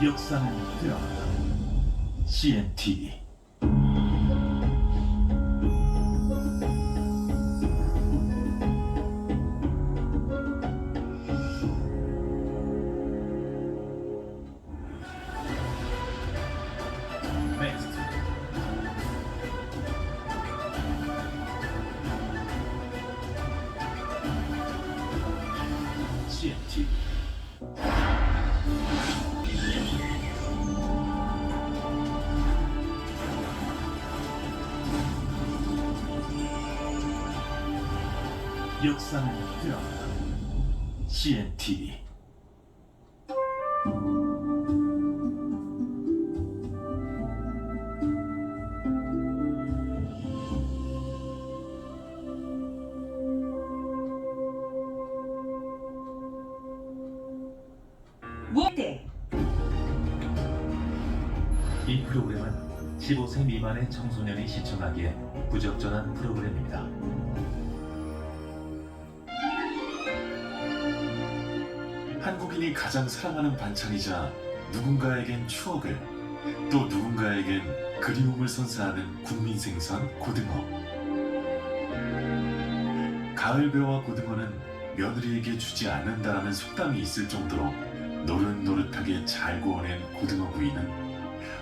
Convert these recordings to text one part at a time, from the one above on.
역사는 드라마다. CNTV. 넥스트. CNTV. 역사는 드라마다. CNTV. 무엇대? 이 프로그램은 15세 미만의 청소년이 시청하기에 부적절한 프로그램입니다. 한국인이 가장 사랑하는 반찬이자 누군가에겐 추억을, 또 누군가에겐 그리움을 선사하는 국민 생선 고등어. 가을배와 고등어는 며느리에게 주지 않는다라는 속담이 있을 정도로 노릇노릇하게 잘 구워낸 고등어 구이는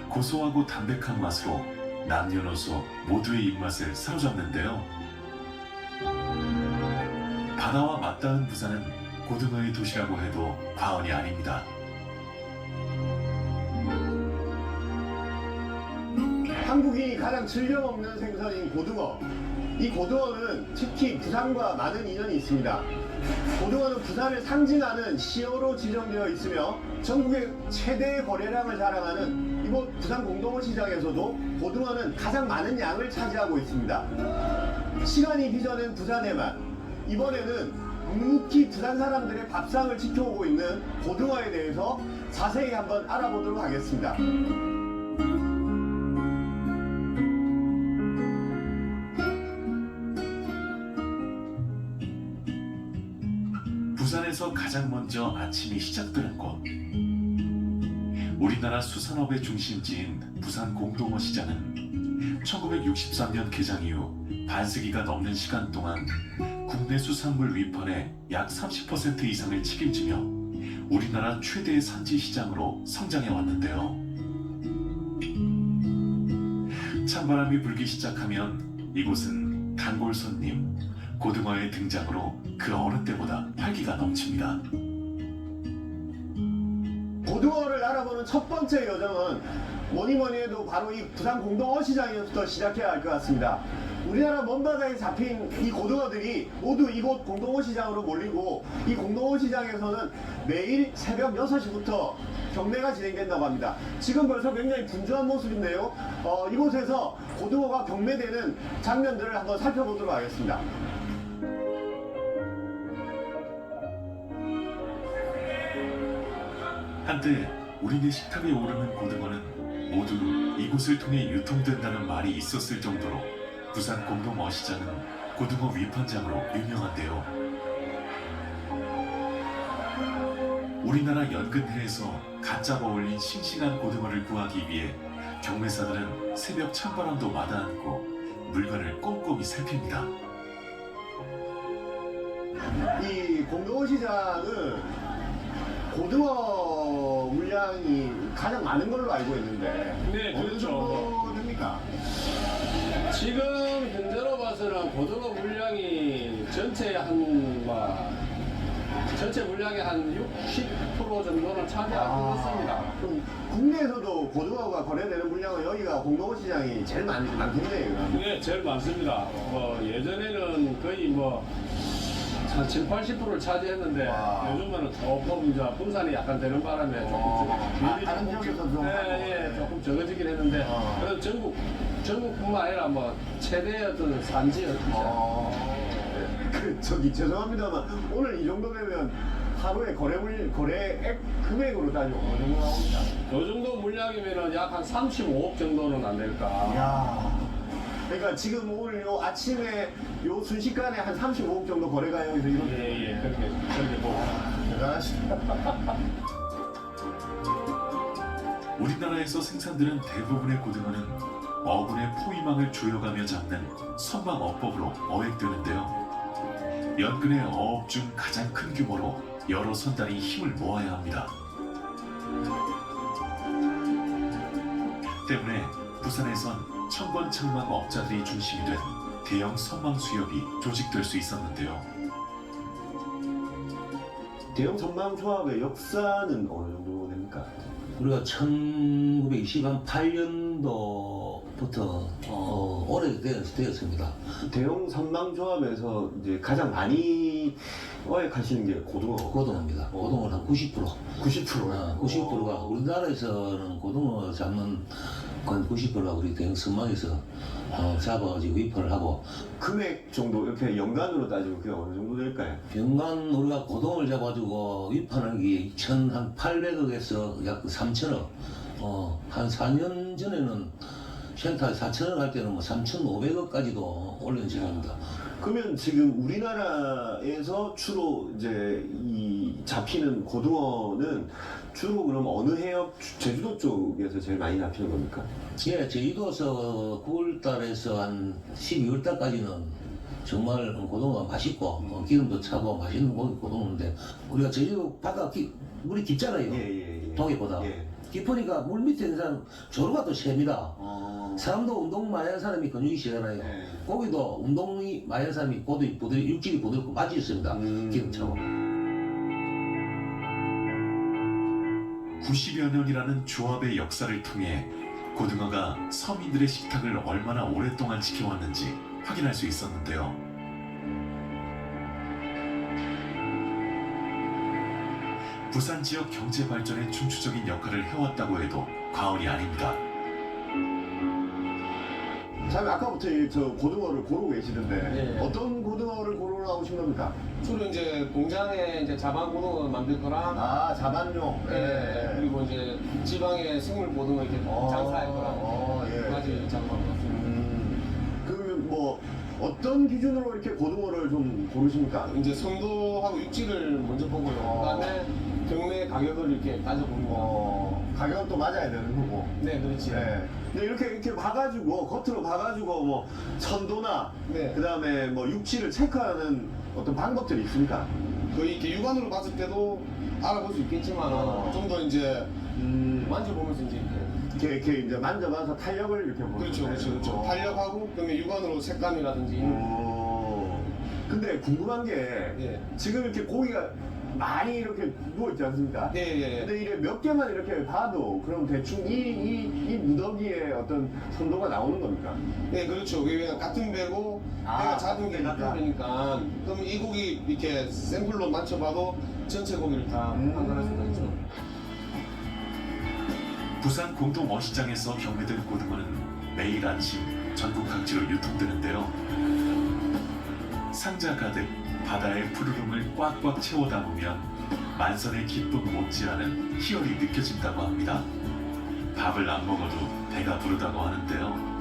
고소하고 담백한 맛으로 남녀노소 모두의 입맛을 사로잡는데요. 바다와 맞닿은 부산은 고등어의 도시라고 해도 과언이 아닙니다. 한국인이 가장 즐겨 먹는 생선인 고등어. 이 고등어는 특히 부산과 많은 인연이 있습니다. 고등어는 부산을 상징하는 시어로 지정되어 있으며 전국의 최대 거래량을 자랑하는 이곳 부산 공동어 시장에서도 고등어는 가장 많은 양을 차지하고 있습니다. 시간이 빚어낸 부산의 맛. 이번에는 묵묵히 부산 사람들의 밥상을 지켜오고 있는 고등어에 대해서 자세히 한번 알아보도록 하겠습니다. 부산에서 가장 먼저 아침이 시작되는 곳. 우리나라 수산업의 중심지인 부산 공동어 시장은 1963년 개장 이후 반세기가 넘는 시간 동안 국내 수산물 위판의 약 30% 이상을 책임지며 우리나라 최대의 산지 시장으로 성장해 왔는데요. 찬바람이 불기 시작하면 이곳은 단골 손님, 고등어의 등장으로 그 어느 때보다 활기가 넘칩니다. 고등어를 알아보는 첫 번째 여정은 뭐니뭐니 해도 바로 이 부산 공동어 시장에서부터 시작해야 할 것 같습니다. 우리나라 먼바다에 잡힌 이 고등어들이 모두 이곳 공동어 시장으로 몰리고 이 공동어 시장에서는 매일 새벽 6시부터 경매가 진행된다고 합니다. 지금 벌써 굉장히 분주한 모습인데요. 이곳에서 고등어가 경매되는 장면들을 한번 살펴보도록 하겠습니다. 한때 우리네 식탁에 오르는 고등어는 모두 이곳을 통해 유통된다는 말이 있었을 정도로 부산 공동어 시장은 고등어 위판장으로 유명한데요. 우리나라 연근해에서 갓 잡아 올린 싱싱한 고등어를 구하기 위해 경매사들은 새벽 찬바람도 마다않고 물건을 꼼꼼히 살핍니다. 이 공동어 시장은 고등어 물량이 가장 많은 걸로 알고 있는데 네, 어느 그렇죠. 정도 됩니까? 지금 현재로 봐서는 고등어 물량이 전체 전체 물량의 한 60% 정도는 차지하고 있습니다. 그럼 국내에서도 고등어가 거래되는 물량은 여기가 공동어 시장이 제일 많겠네요. 그럼. 네, 제일 많습니다. 예전에는 거의 한 7, 80%를 차지했는데 와. 요즘은 조금 이제 분산이 약간 되는 바람에 조금 다른 지역에서 좀 조금 적어지긴 했는데 그래도 전국뿐만 아니라 최대의 어떤 산지였죠. 죄송합니다만 오늘 이 정도 되면 하루에 거래액 금액으로 따지면 어느 정도 나옵니까? 요 정도 물량이면은 약 한 35억 정도는 안 될까. 이야. 그러니까 지금 오늘 요 아침에 요 순식간에 한 35억 정도 거래가 여기서 이루어져요. 예, 그렇게 보고. 대단하시다. 우리나라에서 생산되는 대부분의 고등어는 어군의 포위망을 조여가며 잡는 선망 어법으로 어획되는데요. 연근의 어업 중 가장 큰 규모로 여러 선단이 힘을 모아야 합니다. 때문에 부산에선 천권 창망 업자들이 중심이 된 대형 선망 수협이 조직될 수 있었는데요. 대형 선망 조합의 역사는 어느 정도 됩니까? 우리가 1928년도부터 오래되었습니다. 대형 선망 조합에서 이제 가장 많이 어획하시는 게 고등어. 고등어입니다. 고등어는 한 90%. 90%요? 90%가 우리나라에서는 고등어 잡는 건 90%가 우리 대형 선망에서 잡아가지고 위판을 하고, 금액 정도 이렇게 연간으로 따지면 그게 어느 정도 될까요? 연간 우리가 고등어를 잡아가지고 위판하는 게 2,800억에서 약 3천억. 한 4년 전에는 센터에 4천억 할 때는 뭐 3,500억까지도 올린 적입니다. 그러면 지금 우리나라에서 주로 이제 이 잡히는 고등어는 주로 그럼 어느 해역, 제주도 쪽에서 제일 많이 잡히는 겁니까? 예, 제주도에서 9월 달에서 한 12월 달까지는 정말 고등어가 맛있고 기름도 차고 맛있는 고기 고등어인데, 우리가 제주도 바다 물이 깊잖아요. 동해보다. 예. 깊으니까 물 밑에 있는 사람 조류가 또 셉니다. 어. 사람도 운동 많이 하는 사람이 근육이 세잖아요. 네. 고기도 고기도 운동이 많이 하는 사람이 고기 육질이 부드럽고 맛이 있습니다. 기름차고. 90여 년이라는 조합의 역사를 통해 고등어가 서민들의 식탁을 얼마나 오랫동안 지켜왔는지 확인할 수 있었는데요. 부산 지역 경제 발전에 중추적인 역할을 해왔다고 해도 과언이 아닙니다. 참 아까부터 저 고등어를 고르고 계시던데 네. 어떤 고등어를 고르러 나오신 겁니까? 주로 이제 공장에 이제 자반 고등어 만들 거랑 아 자반용. 예, 그리고 이제 지방에 생물 고등어 이렇게 장사할 거랑 예. 두 가지 작업하고 있습니다. 그러면 뭐 어떤 기준으로 이렇게 고등어를 좀 고르십니까? 이제 선도하고 육질을 먼저 보고요. 그다음에 경매 가격을 이렇게 따져봅니다. 가격은 또 맞아야 되는 거고. 네, 그렇지. 네. 근데 이렇게 봐가지고 겉으로 봐가지고 뭐 선도나 네. 그다음에 뭐 육질을 체크하는 어떤 방법들이 있습니까? 거의 이렇게 육안으로 봤을 때도 알아볼 수 있겠지만 어. 좀 더 이제 만져보면서 이제 이렇게 이제 만져봐서 탄력을 이렇게 보는 그렇죠, 거예요. 그렇죠, 그렇죠. 탄력하고 그다음에 육안으로 색감이라든지 근데 궁금한 게 예. 지금 이렇게 고기가 많이 이렇게 누워있지 않습니까? 예, 예, 예. 근데 이래 몇 개만 이렇게 봐도 그럼 대충 이 무더기에 어떤 선도가 나오는 겁니까? 네, 그렇죠. 그게 같은 배고 배가 작은 게 그러니까. 같은 배니까 그럼 이 고기 이렇게 샘플로 맞춰봐도 전체 고기를 다 판단할 수가 있죠. 부산 공동 어시장에서 경매된 고등어는 매일 아침 전국 각지로 유통되는데요. 상자 가득 바다의 푸르름을 꽉꽉 채워 담으면 만선의 기쁨 못지않은 희열이 느껴진다고 합니다. 밥을 안 먹어도 배가 부르다고 하는데요.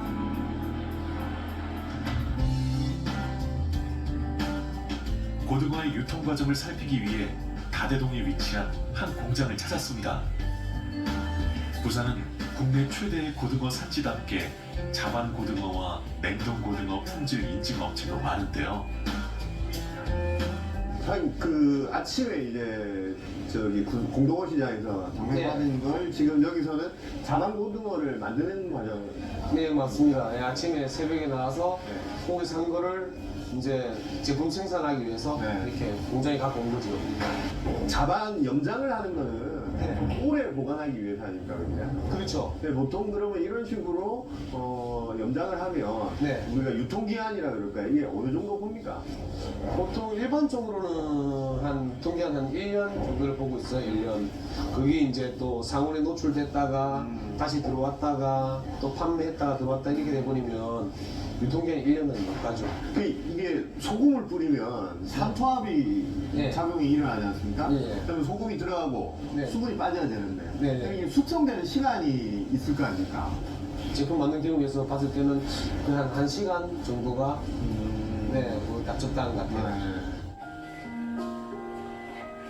고등어의 유통 과정을 살피기 위해 다대동에 위치한 한 공장을 찾았습니다. 부산은 국내 최대의 고등어 산지답게 자반 고등어와 냉동 고등어 품질 인증 업체도 많은데요. 사장님 그 아침에 이제 저기 공동어 시장에서 경매받은 걸 지금 여기서는 자반 고등어를 만드는 과정. 네, 맞습니다. 네, 아침에 새벽에 나와서 고기 산 거를 이제 제품 생산하기 위해서 네. 이렇게 공장에 갖고 온 거죠. 자반 염장을 하는 거는 네. 좀 오래 보관하기 위해서 아닙니까 그러면? 그렇죠. 근데 보통 그러면 이런 식으로 염장을 하면 네. 우리가 유통기한이라 그럴까 이게 어느 정도 봅니까? 보통 일반적으로는 한 통계한 한 1년 정도를 보고 있어요. 1년. 그게 이제 또 상온에 노출됐다가 다시 들어왔다가 또 판매했다가 들어왔다 이렇게 돼버리면 유통기한이 1년은 못 가죠. 이게 소금을 뿌리면 산화합이 네. 작용이 일어나지 않습니까? 네. 그러면 소금이 들어가고 네. 수분이 빠져야 되는데 네. 그럼 이게 숙성되는 시간이 있을 거 아닙니까? 제품 만든 경우에서 봤을 때는 한 1시간 정도가 네, 딱 적당한 것 같아요.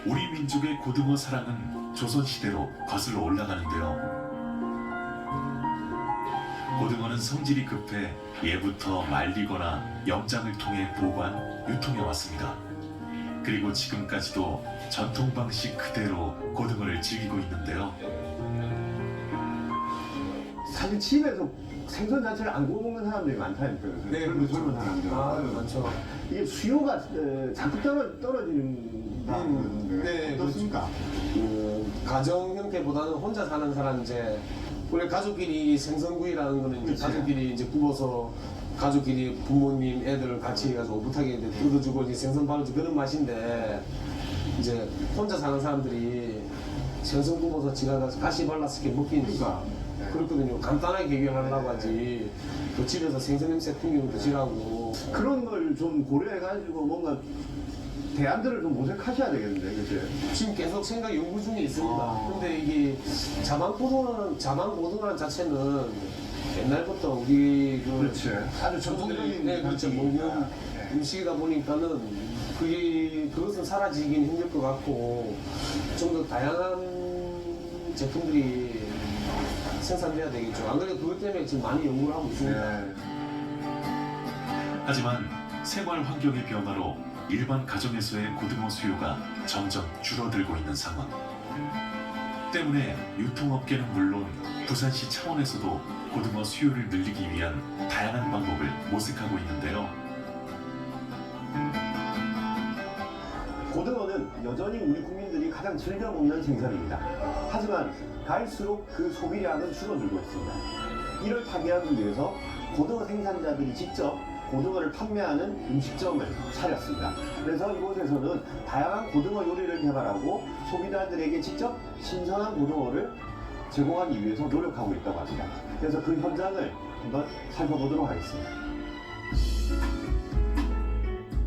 우리 민족의 고등어 사랑은 조선시대로 거슬러 올라가는데요. 고등어는 성질이 급해 예부터 말리거나 염장을 통해 보관, 유통해 왔습니다. 그리고 지금까지도 전통 방식 그대로 고등어를 즐기고 있는데요. 사실 집에서 생선 자체를 안 구워 먹는 사람들이 많다니까요. 네, 젊은 사람들. 많죠. 이게 수요가 자꾸 떨어진다는 네, 어떻습니까? 가정 형태보다는 혼자 사는 사람 이제 원래 가족끼리 생선구이라는 거는 이제 그치. 가족끼리 이제 구워서 가족끼리 부모님 애들 같이 해가지고 오붓하게 이제 뜯어주고 이제 생선 바르주고 그런 맛인데 이제 혼자 사는 사람들이 생선 구워서 지나가서 가시 발라서 이렇게 먹긴 그러니까. 네. 그렇거든요. 간단하게 해결하려고 하지 또 집에서 생선 냄새 풍기는 거 지라고 그런 걸 좀 고려해가지고 뭔가 대안들을 좀 모색하셔야 되겠는데, 그치? 지금 계속 생각 연구 중에 있습니다. 아. 근데 이게 자방고등어라는 자체는 옛날부터 우리 그렇지. 아주 전통적인 네, 그렇죠. 먹는 네. 음식이다 보니까는 그것은 사라지긴 힘들 것 같고 좀 더 다양한 제품들이 생산돼야 되겠죠. 안 그래도 그것 때문에 지금 많이 연구를 하고 있습니다. 네. 하지만 생활 환경의 변화로 일반 가정에서의 고등어 수요가 점점 줄어들고 있는 상황. 때문에 유통업계는 물론 부산시 차원에서도 고등어 수요를 늘리기 위한 다양한 방법을 모색하고 있는데요. 고등어는 여전히 우리 국민들이 가장 즐겨 먹는 생선입니다. 하지만 갈수록 그 소비량은 줄어들고 있습니다. 이를 타개하기 위해서 고등어 생산자들이 직접 고등어를 판매하는 음식점을 차렸습니다. 그래서 이곳에서는 다양한 고등어 요리를 개발하고 소비자들에게 직접 신선한 고등어를 제공하기 위해서 노력하고 있다고 합니다. 그래서 그 현장을 한번 살펴보도록 하겠습니다.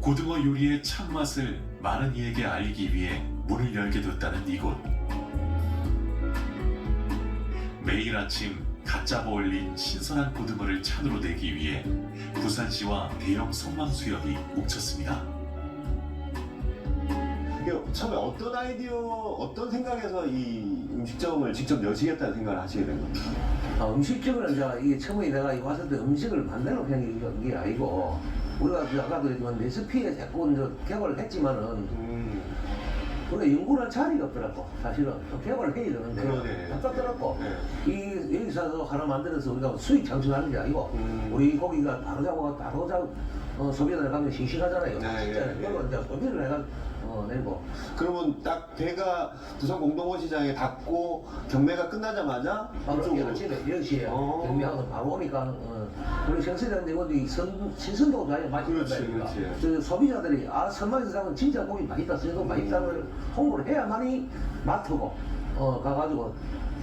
고등어 요리의 참맛을 많은 이에게 알리기 위해 문을 열게 됐다는 이곳. 매일 아침 갓 잡아 올린 신선한 고등어를 찬으로 내기 위해 부산시와 대형 성망 수협이 뭉쳤습니다. 이게 처음에 어떤 아이디어, 어떤 생각에서 이 음식점을 직접 여시겠다는 생각을 하시게 된 겁니까? 음식점을 이제 이게 처음에 내가 이 왔을 때 음식을 만들어 그냥 이게 아니고 우리가 아까도 그랬지만 레시피에 자꾸 이제 개발을 했지만은 그래 연구를 할 자리가 없더라고. 사실은 또 개발을 해야 되는데 그러네. 답답더라고. 네. 이 여기서 하나 만들어서 우리가 수익 창출하는 게 아니고 우리 고기가 바로 잡아가 바로 소비자들 가면 싱싱하잖아요. 네, 진짜 네, 네. 이걸 이제 소비를 해가 내고. 그러면 딱 배가 부산 공동어 시장에 닫고 경매가 끝나자마자 바로 이쪽으로. 아침에 10시에 어. 경비하고 바로 오니까 우리 생수대인데 이것도 신선도가 아주 그렇지, 맛있다니까. 그렇지. 소비자들이 선마에서 사면 진짜 고기 맛있다, 생도 맛있다를 홍보를 해야만이 맡고 가가지고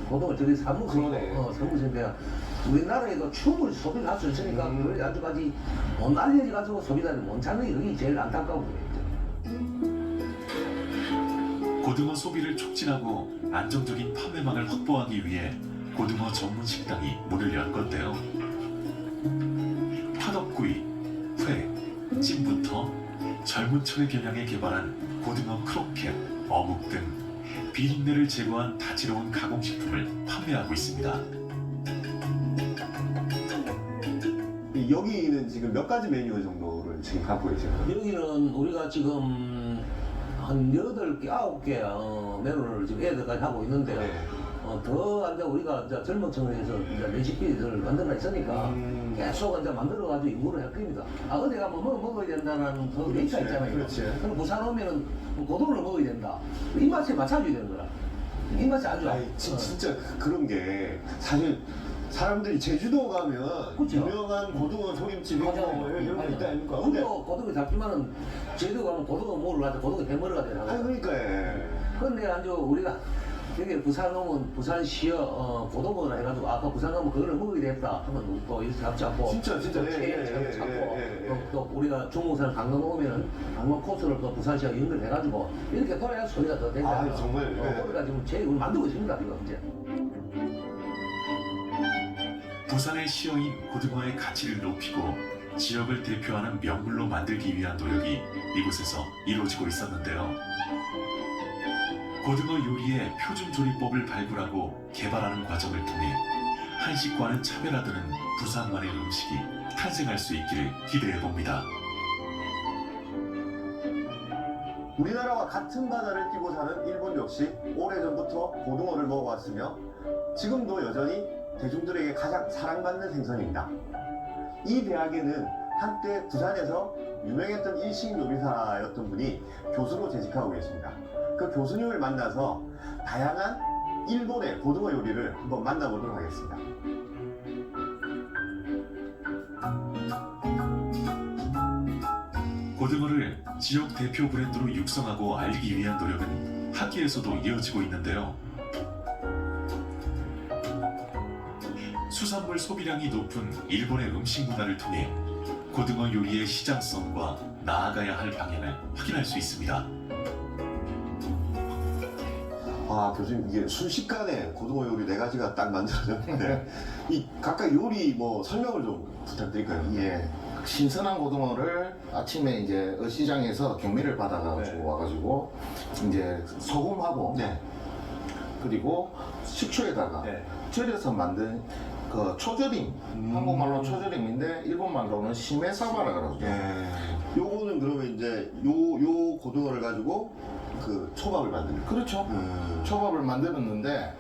고등어 저기 사무소 그러네. 사무소인데 우리나라에도 충분히 소비를 할 수 있으니까 그걸 아직까지 못 알려져가지고 소비자들이 못 찾는 이게 제일 안타까운 거예요. 고등어 소비를 촉진하고 안정적인 판매망을 확보하기 위해 고등어 전문 식당이 문을 열 건데요. 팥업구이, 회, 찜부터 젊은 층의 겨냥에 개발한 고등어 크로켓, 어묵 등 비린내를 제거한 다채로운 가공식품을 판매하고 있습니다. 여기는 지금 몇 가지 메뉴 정도를 지금 갖고 계시나요? 여기는 우리가 지금 한 8개, 9개 메뉴를 지금 애들까지 하고 있는데요. 네. 더 이제 우리가 이제 젊은 층을 해서 이제 레시피를 만들어 있으니까 계속 이제 만들어가지고 연구를 할 겁니다. 어디 가면 뭐 먹어야 된다는 그 멘트가 있잖아요. 그렇지. 그럼 부산 오면은 고등어를 먹어야 된다. 입맛에 맞춰줘야 되는 거라. 입맛이 아주. 아니, 진짜 그런 게 사실 사람들이 제주도 가면 그쵸. 유명한 고등어 조림집이 있고 이런 게 있다 아닙니까? 근데 우리도 고등어 잡지만은 제주도 가면 고등어 먹으러 가자, 고등어 해 먹으러 가자. 아니 그러니까 근데 아주 우리가 여기 부산 오면 부산시여 고등어라 해가지고 아까 부산 가면 그거를 먹어야 되겠다 하면 또 이렇게 잡고 진짜 또 찾고 또 우리가 중국산 관광 오면은 관광 코스를 또 부산시와 연결해가지고 이렇게 돌아야 소리가 더 된다. 아, 정말, 예. 그러니까 지금 제일 만들고 있습니다 지금 이제. 부산의 시어인 고등어의 가치를 높이고 지역을 대표하는 명물로 만들기 위한 노력이 이곳에서 이루어지고 있었는데요. 고등어 요리의 표준 조리법을 발굴하고 개발하는 과정을 통해 한식과는 차별화되는 부산만의 음식이 탄생할 수 있기를 기대해 봅니다. 우리나라와 같은 바다를 끼고 사는 일본 역시 오래전부터 고등어를 먹어왔으며 지금도 여전히 대중들에게 가장 사랑받는 생선입니다. 이 대학에는 한때 부산에서 유명했던 일식 요리사였던 분이 교수로 재직하고 계십니다. 그 교수님을 만나서 다양한 일본의 고등어 요리를 한번 만나보도록 하겠습니다. 고등어를 지역 대표 브랜드로 육성하고 알리기 위한 노력은 학계에서도 이어지고 있는데요. 수산물 소비량이 높은 일본의 음식 문화를 통해 고등어 요리의 시장성과 나아가야 할 방향을 확인할 수 있습니다. 아, 교수님, 이게 순식간에 고등어 요리 4가지가 딱 만들어졌는데 이 각각 요리 뭐 설명을 좀 부탁드릴까요? 예. 신선한 고등어를 아침에 이제 어시장에서 경매를 받아가지고 네. 와가지고 이제 소금하고 네. 그리고 식초에다가 네. 절여서 만든 그 초절임, 한국말로 초절임인데 일본말로는 시메사바라 그러죠. 예. 요거는 그러면 이제 요 고등어를 가지고 그 초밥을 만드는 그렇죠. 초밥을 만들었는데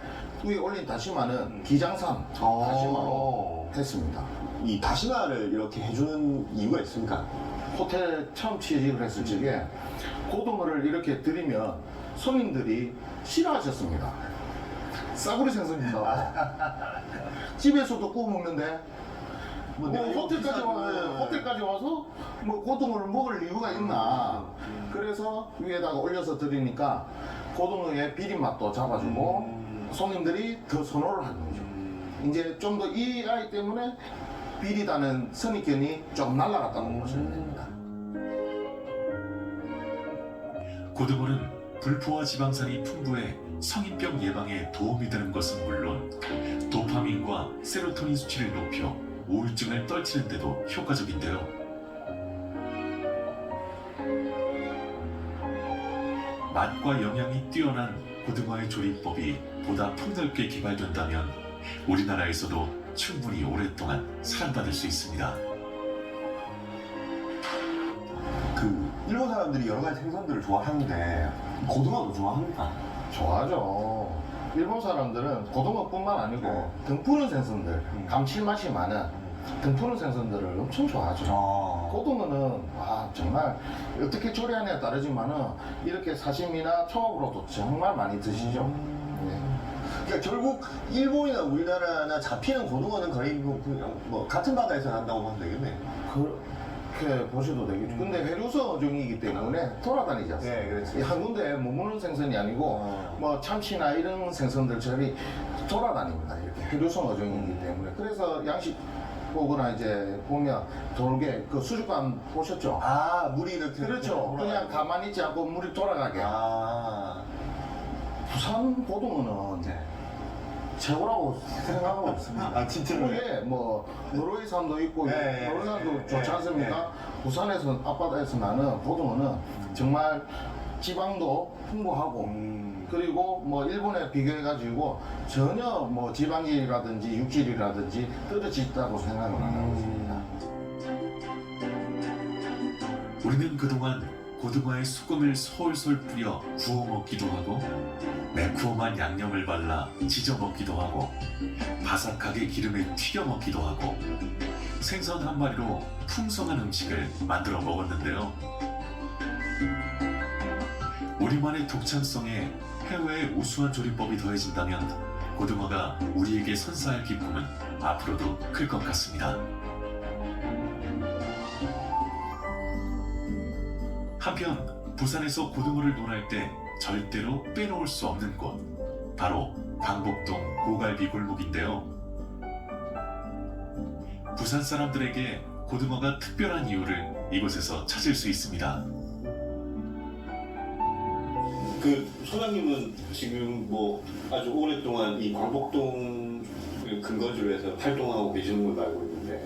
위에 올린 다시마는 기장산 다시마로 했습니다. 이 다시마를 이렇게 해주는 이유가 있습니까? 호텔 처음 취직을 했을 적에 고등어를 이렇게 드리면 손님들이 싫어하셨습니다. 싸구려 생선입니다. 집에서도 구워 먹는데 뭐 호텔까지 와서 뭐 고등어를 먹을 이유가 있나? 그래서 위에다가 올려서 드리니까 고등어의 비린 맛도 잡아주고 손님들이 더 선호를 하는 거죠. 이제 좀 더 이 아이 때문에 비리다는 선입견이 좀 날아갔다고 보시면 됩니다. 고등어는 불포화 지방산이 풍부해 성인병 예방에 도움이 되는 것은 물론 도파민과 세로토닌 수치를 높여 우울증을 떨치는 데도 효과적인데요. 맛과 영양이 뛰어난 고등어의 조리법이 보다 폭넓게 개발된다면 우리나라에서도 충분히 오랫동안 사랑받을 수 있습니다. 그 일본 사람들이 여러 가지 생선들을 좋아하는데 고등어도 좋아합니까? 좋아하죠. 일본 사람들은 고등어뿐만 아니고 등푸른 생선들, 감칠맛이 많은 등푸른 생선들을 엄청 좋아하죠. 고등어는 정말 어떻게 조리하냐에 따르지만은 이렇게 사시미나 초밥으로도 정말 많이 드시죠. 네. 그러니까 결국 일본이나 우리나라나 잡히는 고등어는 거의 뭐 같은 바다에서 난다고 보면 되겠네. 그렇게 보셔도 되겠죠. 근데 해류성 어종이기 때문에 돌아다니지 않습니까? 네, 그렇지. 한 군데 머무는 생선이 아니고 뭐 참치나 이런 생선들처럼 돌아다닙니다. 이렇게 해류성 어종이기 때문에. 그래서 양식 보거나 이제 보면 돌게 그 수족관 보셨죠? 아, 물이 이렇게 그렇죠. 그냥 가만히 있지 않고 물이 돌아가게. 부산 고등어는 최고라고 생각하고 있습니다. 아, 진짜로요? 그게 뭐 노르웨이산도 있고 네. 노르웨이산도 좋지 네. 않습니까? 부산에서 앞바다에서 나는 고등어는 정말 지방도 풍부하고 그리고 뭐 일본에 비교해가지고 전혀 뭐 지방질이라든지 육질이라든지 떨어지다고 생각을 안 하고 있습니다. 우리는 그동안 고등어에 소금을 솔솔 뿌려 구워 먹기도 하고 매콤한 양념을 발라 지져 먹기도 하고 바삭하게 기름에 튀겨 먹기도 하고 생선 한 마리로 풍성한 음식을 만들어 먹었는데요. 우리만의 독창성에 해외의 우수한 조리법이 더해진다면 고등어가 우리에게 선사할 기쁨은 앞으로도 클 것 같습니다. 한편 부산에서 고등어를 논할 때 절대로 빼놓을 수 없는 곳, 바로 광복동 고갈비 골목인데요. 부산 사람들에게 고등어가 특별한 이유를 이곳에서 찾을 수 있습니다. 그 소장님은 지금 뭐 아주 오랫동안 이 광복동 근거지로 해서 활동하고 계시는 걸로 알고 있는데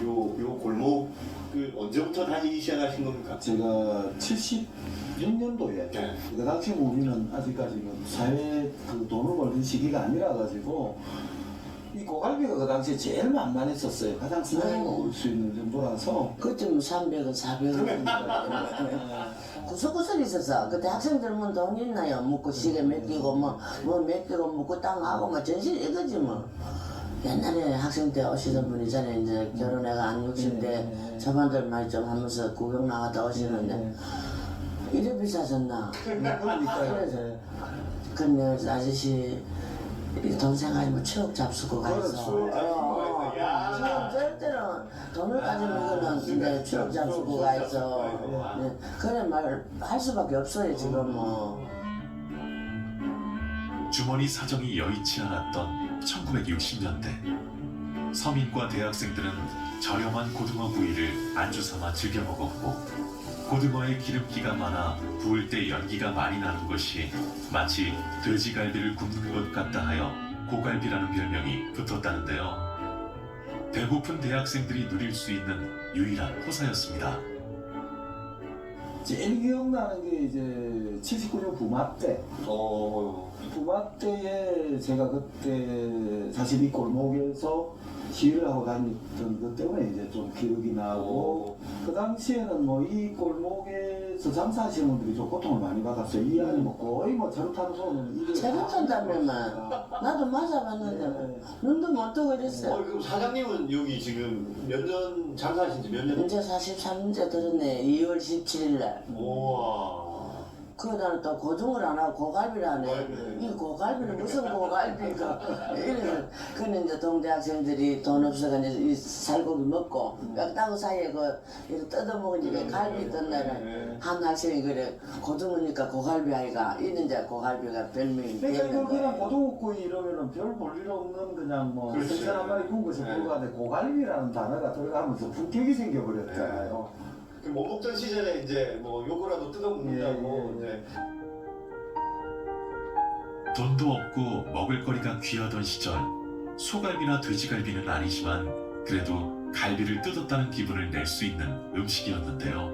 요 골목을 언제부터 다니기 시작하신 겁니까? 제가 76년도에 네. 그 당시 우리는 아직까지 사회 그 돈을 벌는 시기가 아니라 가지고 이 고갈비가 그 당시에 제일 만만했었어요. 가장 싸게 먹을 수 있는 정도라서. 그쯤 300원, 400원. 구석구석 있었어. 그때 학생들은 돈 있나요? 묻고 시계 맡기고 뭐 맡기고 묻고 땅하고 뭐 전신 이거지 뭐. 옛날에 학생 때 오시던 분이잖아요. 이제 결혼해가 한 60대 초반들 많이 좀 하면서 구경 나갔다 오시는데 이래 비싸졌나? 그래서 근데 아저씨 이 돈 생각하면 추억 잡수고 가 있어. 지금 절대로 돈을 가지면 이거는 이제 추억 잡수고 가 있어. 네, 그래 말 할 수밖에 없어요 지금 뭐. 주머니 사정이 여의치 않았던 1960년대 서민과 대학생들은 저렴한 고등어 구이를 안주 삼아 즐겨 먹었고 고등어에 기름기가 많아 구울 때 연기가 많이 나는 것이 마치 돼지갈비를 굽는 것 같다 하여 고갈비라는 별명이 붙었다는데요. 배고픈 대학생들이 누릴 수 있는 유일한 호사였습니다. 제일 기억나는 게 이제 79년 부마 때. 부마 때에 제가 그때 사실 이 골목에서 시위를 하고 다녔던 것 때문에 이제 좀 기억이 나고 그 당시에는 뭐 이 골목에서 장사하시는 분들이 좀 고통을 많이 받았어요. 이 안에 뭐 거의 뭐 차로 타는 소는 차로 탄다면만 나도 맞아봤는데 눈도 못 뜨고 그랬어. 그럼 사장님은 여기 지금 몇 년 장사하신 지 몇 년? 이제 43년 들었네. 2월 17일 날. 우와. 그다음에 또 고등어를 안 하고 고갈비를 하네. 이 고갈비는 무슨 고갈비가 이래서 그는 이제 동대학생들이 돈 없어가 이제 이 살고기 먹고 뼈다구 사이에 그 이렇게 뜯어 먹으니까 갈비 있던 날은 한 학생이 그래 고등어니까 고갈비 아이가 이는 이제 고갈비가 별명이 그러니까 이거 그냥 됐는데 고등어구이 이러면은 별 볼일 없는 그냥 뭐 그렇지. 생선 한 마리 구운 것이 불과한데 고갈비라는 단어가 들어가면서 품격이 생겨버렸잖아요. 그 못 먹던 시절에 이제 뭐 요거라도 뜯어먹는다고 예, 예, 예. 이제 돈도 없고 먹을거리가 귀하던 시절 소갈비나 돼지갈비는 아니지만 그래도 갈비를 뜯었다는 기분을 낼 수 있는 음식이었는데요.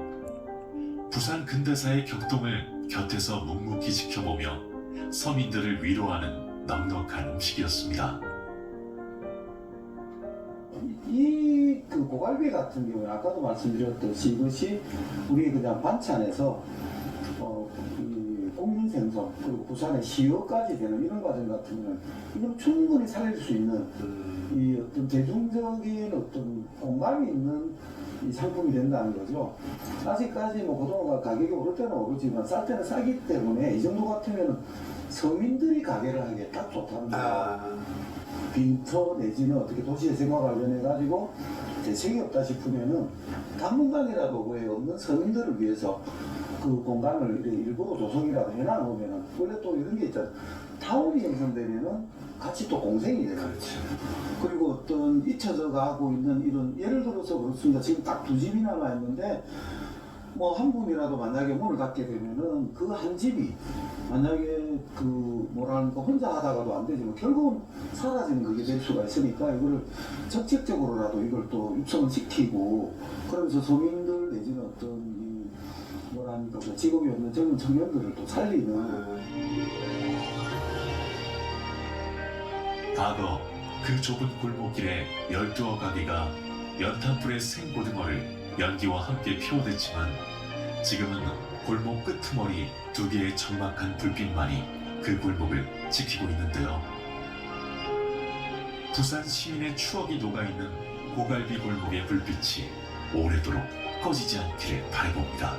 부산 근대사의 격동을 곁에서 묵묵히 지켜보며 서민들을 위로하는 넉넉한 음식이었습니다. 그 고갈비 같은 경우는 아까도 말씀드렸듯이 이것이 우리 그냥 반찬에서 이 국민생선 그리고 부산의 시어까지 되는 이런 과정 같은 경우는 이건 충분히 살릴 수 있는 이 어떤 대중적인 어떤 공감이 있는 이 상품이 된다는 거죠. 아직까지 뭐 고등어가 가격이 오를 때는 오르지만 쌀 때는 싸기 때문에 이 정도 같으면 서민들이 가게를 하기에 딱 좋다는 거예요. 빈터 내지는 어떻게 도시재생과 관련해가지고 대책이 없다 싶으면은 당분간이라도 왜 없는 서민들을 위해서 그 공간을 일부러 조성이라도 해놔놓으면은 원래 또 이런 게 있잖아요. 타운이 형성되면은 같이 또 공생이 되는 거죠. 그리고 어떤 잊혀져 가고 있는 이런 예를 들어서 그렇습니다. 지금 딱 두 집이 남아 있는데 뭐 한 분이라도 만약에 문을 닫게 되면은 그 한 집이 만약에 그 뭐랄까 혼자 하다가도 안 되지만 결국은 사라지는 그게 될 수가 있으니까 이거를 정책적으로라도 이걸 또 육성을 시키고 그러면서 서민들 내지는 어떤 이 뭐랄까 그 직업이 없는 젊은 청년들을 또 살리는 과거 그 좁은 골목길에 12어 가게가 연탄불에 생고등어를 연기와 함께 피워댔지만 지금은 골목 끄트머리 2개의 적막한 불빛만이 그 골목을 지키고 있는데요. 부산 시민의 추억이 녹아있는 고갈비 골목의 불빛이 오래도록 꺼지지 않기를 바라봅니다.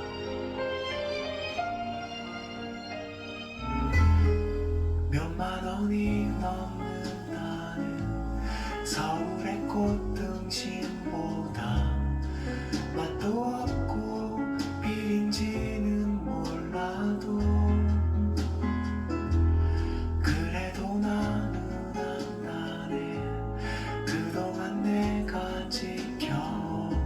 몇만 원이 넘는다는 서울의 꽃등심보다 맛도 없고 비린지는 몰라도 그래도 나는 안나네 그동안 내가 지켜온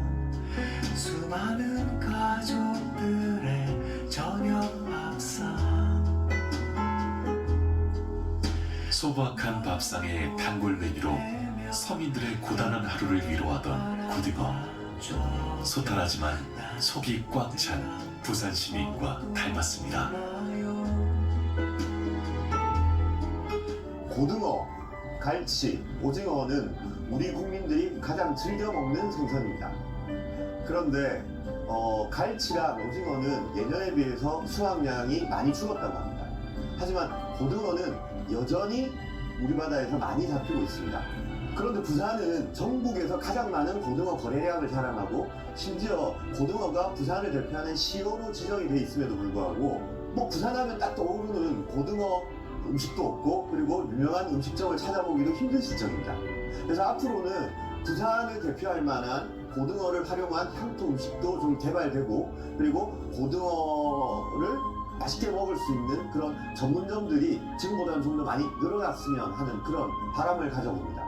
수많은 가족들의 저녁 밥상 소박한 밥상의 단골 메뉴로 서민들의 고단한 하루를 위로하던 고등어. 소탈하지만 속이 꽉 찬 부산 시민과 닮았습니다. 고등어 갈치, 오징어는 우리 국민들이 가장 즐겨 먹는 생선입니다. 그런데 갈치랑 오징어는 예년에 비해서 수확량이 많이 줄었다고 합니다. 하지만 고등어는 여전히 우리 바다에서 많이 잡히고 있습니다. 그런데 부산은 전국에서 가장 많은 고등어 거래량을 자랑하고 심지어 고등어가 부산을 대표하는 시어로 지정이 돼 있음에도 불구하고 뭐 부산하면 딱 떠오르는 고등어 음식도 없고 그리고 유명한 음식점을 찾아보기도 힘든 시점입니다. 그래서 앞으로는 부산을 대표할 만한 고등어를 활용한 향토 음식도 좀 개발되고 그리고 고등어를 맛있게 먹을 수 있는 그런 전문점들이 지금보다는 좀 더 많이 늘어났으면 하는 그런 바람을 가져봅니다.